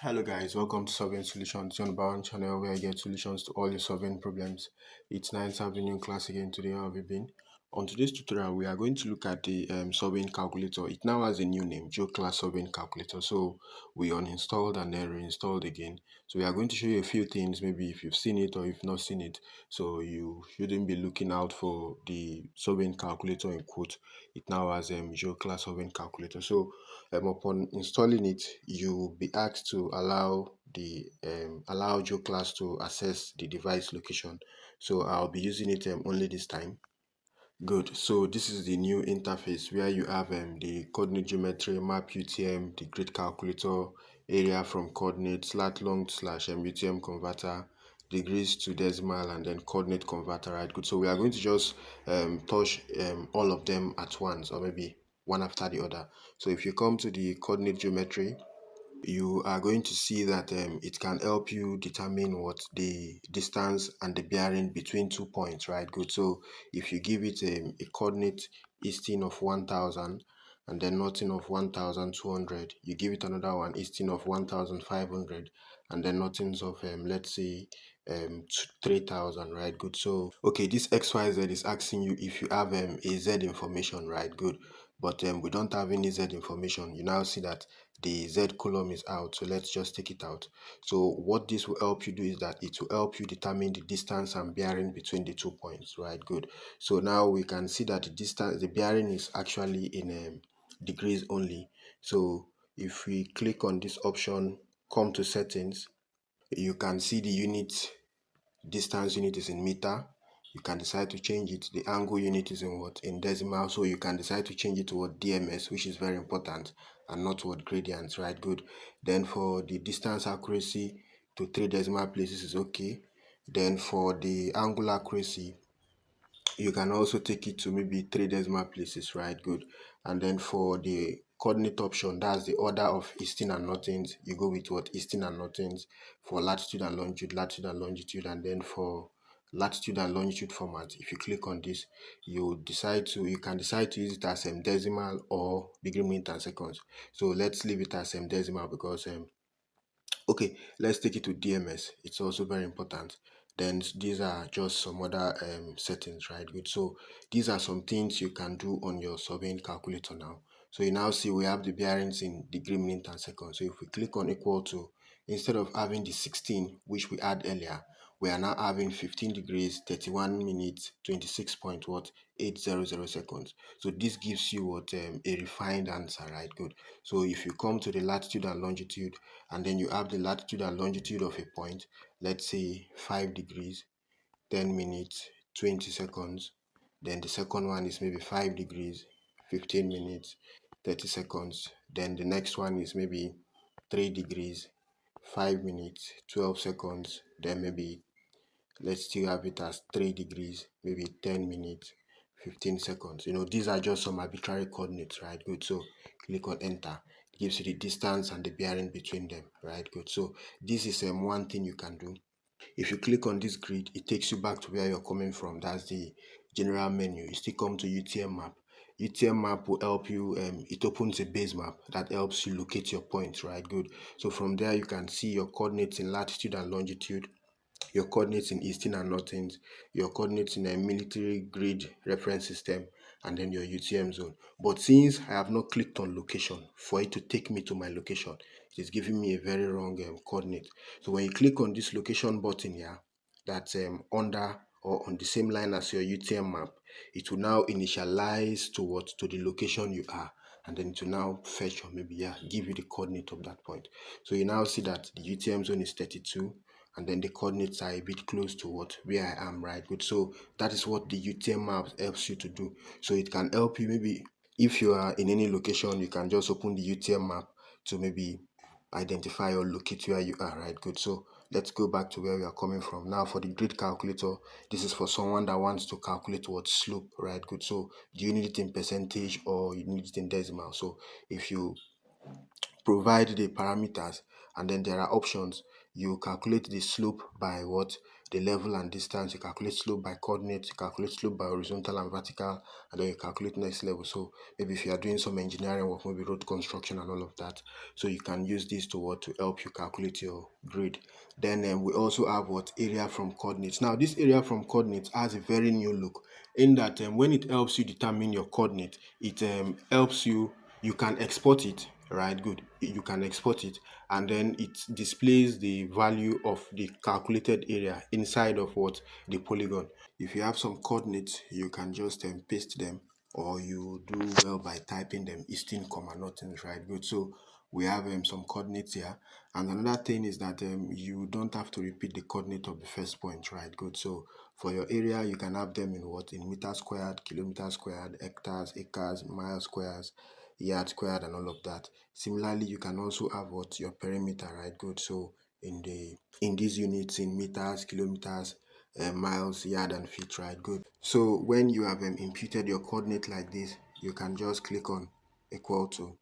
Hello guys, welcome to Solving Solutions, your number one channel where I get solutions to all your solving problems. It's nice having you in class again today. How have you been? On today's tutorial, we are going to look at the solving calculator. It now has a new name, GeoClass Surveying Calculator. So we uninstalled and then reinstalled again. So we are going to show you a few things, maybe if you've seen it or if not seen it. So you shouldn't be looking out for the solving calculator in quote. It now has GeoClass Surveying Calculator. So upon installing it, you'll be asked to allow GeoClass to access the device location. So I'll be using it only this time. Good. So this is the new interface where you have the coordinate geometry, map UTM, the grid calculator, area from coordinates, lat long slash UTM converter, degrees to decimal, and then coordinate converter. Right. Good. So we are going to just touch all of them at once, or maybe one after the other. So if you come to the coordinate geometry, you are going to see that it can help you determine what the distance and the bearing between 2 points, right? Good. So if you give it a coordinate easting of 1000 and then nothing of 1200, you give it another one easting of 1500 and then nothings of let's say 3000, right? Good. So okay, this XYZ is asking you if you have a Z information, right? Good. But we don't have any Z information. You now see that the Z column is out, so let's just take it out. So what this will help you do is that it will help you determine the distance and bearing between the 2 points, right? Good. So now we can see that the bearing is actually in degrees only. So if we click on this option, come to settings, you can see the distance unit is in meter. You can decide to change it. The angle unit is in what? In decimal. So you can decide to change it to what? DMS, which is very important, and not what? Gradients, right? Good. Then for the distance accuracy to 3 decimal places is okay. Then for the angle accuracy, you can also take it to maybe 3 decimal places, right? Good. And then for the coordinate option, that's the order of easting and nothings, you go with what? Easting and nothings. For latitude and longitude, and then for latitude and longitude format, if you click on this, you can decide to use it as decimal or degree, minute and seconds. So let's leave it as decimal because okay, let's take it to DMS. It's also very important. Then these are just some other settings, right? Good. So these are some things you can do on your surveying calculator now. So you now see we have the bearings in degree, minute and seconds. So if we click on equal to, instead of having the 16 which we had earlier, we are now having 15 degrees 31 minutes 26.800 seconds. So this gives you what a refined answer, right? Good. So if you come to the latitude and longitude, and then you have the latitude and longitude of a point, let's say 5 degrees 10 minutes 20 seconds, then the second one is maybe 5 degrees 15 minutes 30 seconds, then the next one is maybe 3 degrees 5 minutes 12 seconds, then maybe let's still have it as 3 degrees, maybe 10 minutes 15 seconds. These are just some arbitrary coordinates, right? Good. So click on enter. It gives you the distance and the bearing between them, right? Good. So this is one thing you can do. If you click on this grid, it takes you back to where you're coming from. That's the general menu. You still come to UTM map. UTM map will help you, it opens a base map that helps you locate your points, right? Good. So from there you can see your coordinates in latitude and longitude, your coordinates in easting and nothings, your coordinates in a military grid reference system, and then your UTM zone. But since I have not clicked on location for it to take me to my location, it is giving me a very wrong coordinate. So when you click on this location button here, that's under or on the same line as your UTM map, it will now initialize to the location you are, and then to now fetch or maybe give you the coordinate of that point. So you now see that the UTM zone is 32, and then the coordinates are a bit close to where I am, right? Good. So that is what the UTM map helps you to do. So it can help you, maybe if you are in any location, you can just open the UTM map to maybe identify or locate where you are, right? Good. So let's go back to where we are coming from. Now for the grid calculator, this is for someone that wants to calculate what slope, right? Good. So do you need it in percentage or you need it in decimal? So if you provide the parameters, and then there are options, you calculate the slope by what? The level and distance. You calculate slope by coordinates, you calculate slope by horizontal and vertical, and then you calculate next level. So maybe if you are doing some engineering work, maybe road construction and all of that, so you can use this to what? To help you calculate your grade. Then we also have what? Area from coordinates. Now this area from coordinates has a very new look in that when it helps you determine your coordinate, it helps you can export it, right? Good. You can export it, and then it displays the value of the calculated area inside of what? The polygon. If you have some coordinates, you can just paste them, or you do well by typing them easting comma nothings, right? Good. So we have some coordinates here, and another thing is that you don't have to repeat the coordinate of the first point, right? Good. So for your area, you can have them in what? In meters squared, kilometers squared, hectares, acres, miles squares, yard squared, and all of that. Similarly, you can also have what? Your perimeter, right? Good. So in these units, in meters, kilometers, miles, yard, and feet, right? Good. So when you have imputed your coordinate like this, you can just click on equal to.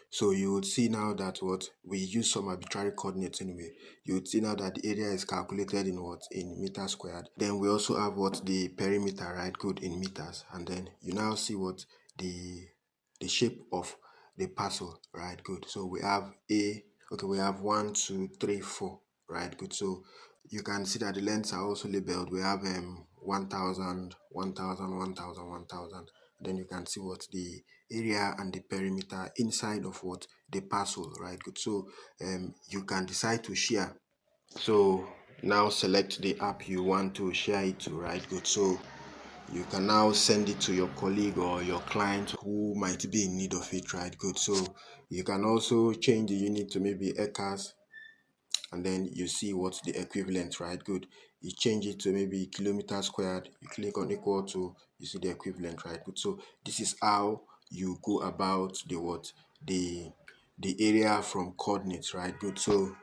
So you would see now that what? We use some arbitrary coordinates anyway. You would see now that the area is calculated in what? In meters squared. Then we also have what? The perimeter, right? Good, in meters. And then you now see what? The shape of the parcel, right? Good. So we have okay, we have 1, 2, 3, 4, right? Good. So you can see that the lengths are also labeled. We have 1000, 1000, 1000, 1000. Then you can see what? The area and the perimeter inside of what? The parcel, right? Good. So you can decide to share. So now select the app you want to share it to, right? Good. So you can now send it to your colleague or your client who might be in need of it, right? Good. So you can also change the unit to maybe acres, and then you see what's the equivalent, right? Good. You change it to maybe kilometers squared, you click on equal to, you see the equivalent, right? Good. So this is how you go about the what? The area from coordinates, right? Good. So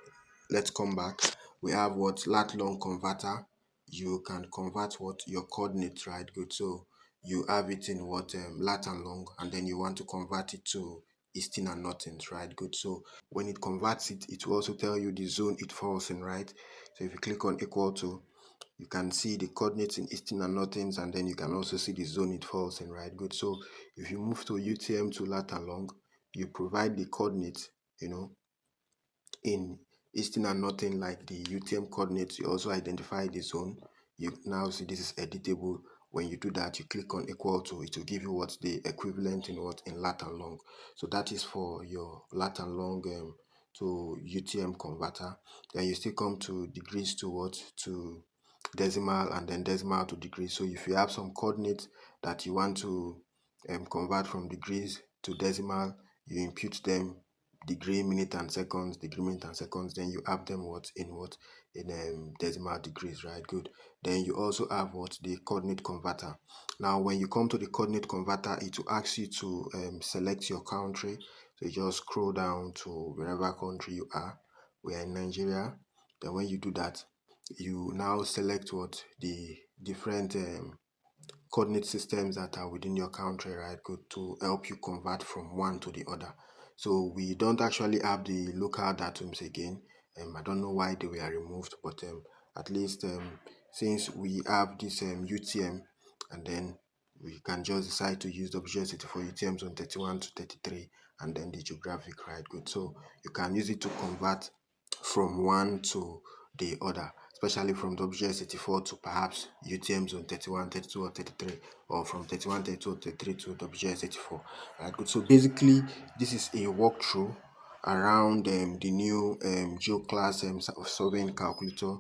let's come back. We have what? Lat long converter. You can convert what? Your coordinates, right? Good. So you have it in what? Lat and long, and then you want to convert it to easting and nothings, right? Good. So when it converts it, it will also tell you the zone it falls in, right? So if you click on equal to, you can see the coordinates in easting and nothings, and then you can also see the zone it falls in, right? Good. So if you move to UTM to lat and long, you provide the coordinates, in easting and nothing like the UTM coordinates. You also identify the zone. You now see this is editable. When you do that, you click on equal to, it will give you what? The equivalent in what? In lat and long. So that is for your lat and long to UTM converter. Then you still come to degrees to what? To decimal, and then decimal to degrees. So if you have some coordinates that you want to convert from degrees to decimal, you impute them degree, minute and seconds, degree, minute and seconds. Then you have them what? In decimal degrees, right? Good. Then you also have what? The coordinate converter. Now when you come to the coordinate converter, it will ask you to select your country. So you just scroll down to wherever country you are. We are in Nigeria. Then when you do that, you now select what? The different coordinate systems that are within your country, right? Good, to help you convert from one to the other. So we don't actually have the local datums again. I don't know why they were removed, but at least since we have this UTM, and then we can just decide to use WGS84 UTM zone 31 to 33, and then the geographic, right? Good. So you can use it to convert from one to the other, especially from WGS84 to perhaps UTM zone 31, 32, or 33, or from 31, 32, 33 to WGS84. Right, good. So basically, this is a walkthrough around the new GeoClass Surveying Calculator.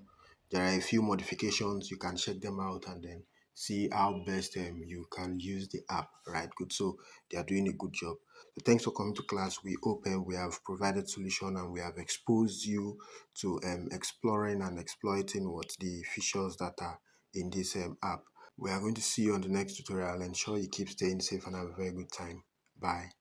There are a few modifications. You can check them out and then see how best you can use the app, right? Good. So they are doing a good job. So thanks for coming to class. We hope we have provided solution, and we have exposed you to exploring and exploiting what the features that are in this app. We are going to see you on the next tutorial. Ensure you keep staying safe and have a very good time. Bye.